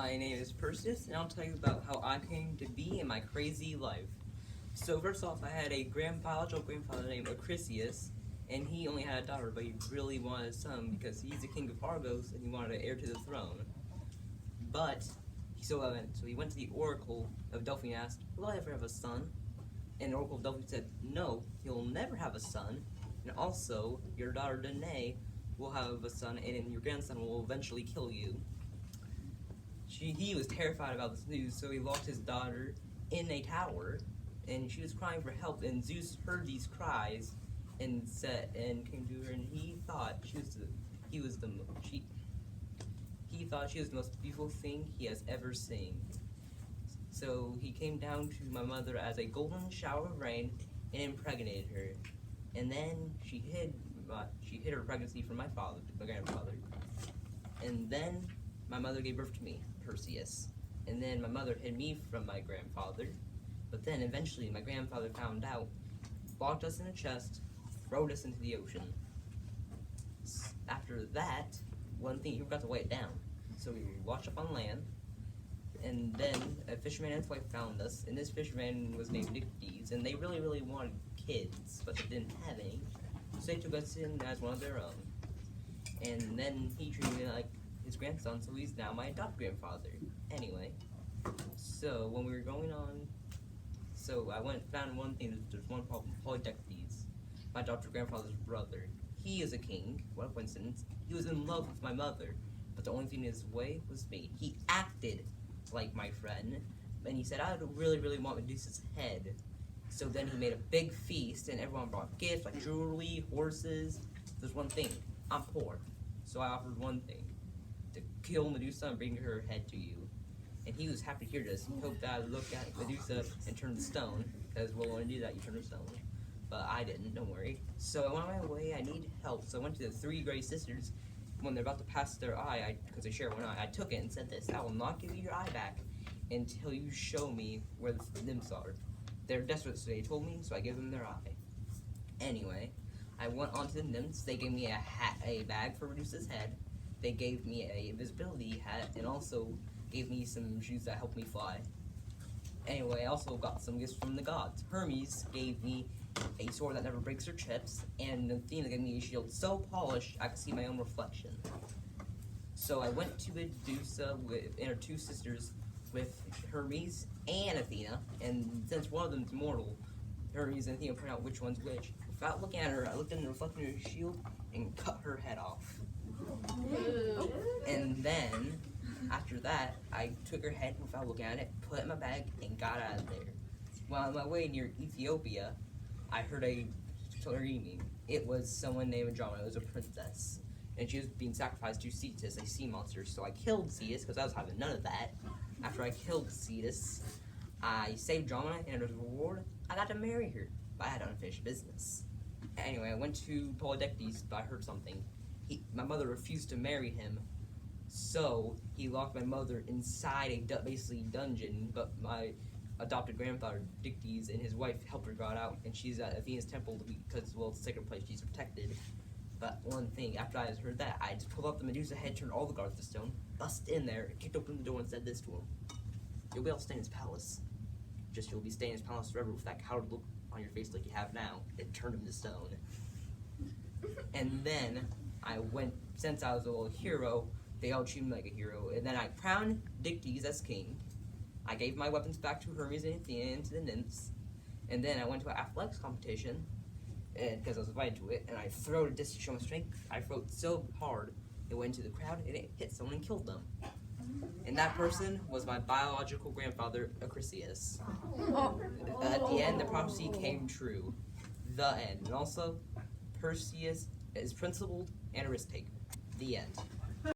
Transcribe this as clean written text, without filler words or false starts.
My name is Perseus, and I'll tell you about how I came to be in my crazy life. So first off, I had a biological grandfather named Acrisius, and he only had a daughter, but he really wanted a son because he's the king of Argos, and he wanted an heir to the throne. But, so he went to the Oracle of Delphi and asked, will I ever have a son? And the Oracle of Delphi said, no, you'll never have a son, and also, your daughter Danae will have a son, and your grandson will eventually kill you. He was terrified about this news, so he locked his daughter in a tower, and she was crying for help, and Zeus heard these cries and came to her, and he thought she was the most beautiful thing he has ever seen. So he came down to my mother as a golden shower of rain and impregnated her. And then she hid her pregnancy from my grandfather. And then my mother gave birth to me, Perseus. And then my mother hid me from my grandfather. But then eventually my grandfather found out, locked us in a chest, threw us into the ocean. After that, one thing, he forgot to weigh it down. So we washed up on land, and then a fisherman and his wife found us, and this fisherman was named Nyctes, and they really, really wanted kids, but they didn't have any, so they took us in as one of their own. And then he treated me like his grandson, so he's now my adopted grandfather. Anyway, so when we were going on, so I found one thing, there's one problem, Polydectes, my adopted grandfather's brother. He is a king, what a coincidence. He was in love with my mother, but the only thing in his way was me. He acted like my friend, and he said, I really, really want Medusa's head. So then he made a big feast, and everyone brought gifts like jewelry, horses. There's one thing, I'm poor, so I offered one thing, to kill Medusa and bring her head to you. And he was happy to hear this. He hoped that I would look at Medusa and turn to stone, because well, when you do that, you turn to stone. But I didn't, don't worry. So I went on my way, I need help, so I went to the three Grey Sisters. When they're about to pass their eye, because they share one eye, I took it and said this, I will not give you your eye back until you show me where the nymphs are. They're desperate, so they told me, so I gave them their eye. Anyway, I went on to the nymphs, they gave me a bag for Medusa's head, they gave me a invisibility hat, and also gave me some shoes that helped me fly. Anyway, I also got some gifts from the gods. Hermes gave me a sword that never breaks or chips, and Athena gave me a shield so polished I could see my own reflection. So I went to Medusa and her two sisters with Hermes and Athena, and since one of them is mortal, Hermes and Athena point out which one's which. Without looking at her, I looked in the reflection of her shield and cut her head off. And then, after that, I took her head without looking at it, put it in my bag, and got out of there. While on my way near Ethiopia, I heard a screaming. It was someone named Andromeda. It was a princess. And she was being sacrificed to Cetus, a sea monster. So I killed Cetus, because I was having none of that. After I killed Cetus, I saved Andromeda, and as a reward, I got to marry her. But I had unfinished business. Anyway, I went to Polydectes, but I heard something. My mother refused to marry him, so he locked my mother inside a basically dungeon, but my adopted grandfather, Nyctes, and his wife helped her got out, and she's at Athena's temple because, well, it's a sacred place, she's protected. But one thing, after I heard that, I just pulled up the Medusa head, turned all the guards to stone, busted in there, kicked open the door, and said this to him. You'll be able to stay in his palace. Just you'll be staying in his palace forever with that coward look on your face like you have now. It turned him to stone. And then, I went, since I was a little hero, they all treated me like a hero, and then I crowned Nyctes as king. I gave my weapons back to Hermes and Athena and to the nymphs, and then I went to an athletics competition, because I was invited to it, and I threw a disc to show my strength. I threw it so hard, it went into the crowd, and it hit someone and killed them. And that person was my biological grandfather, Acrisius. At the end, the prophecy came true. The end. And also, Perseus is principled and a risk taker. The end.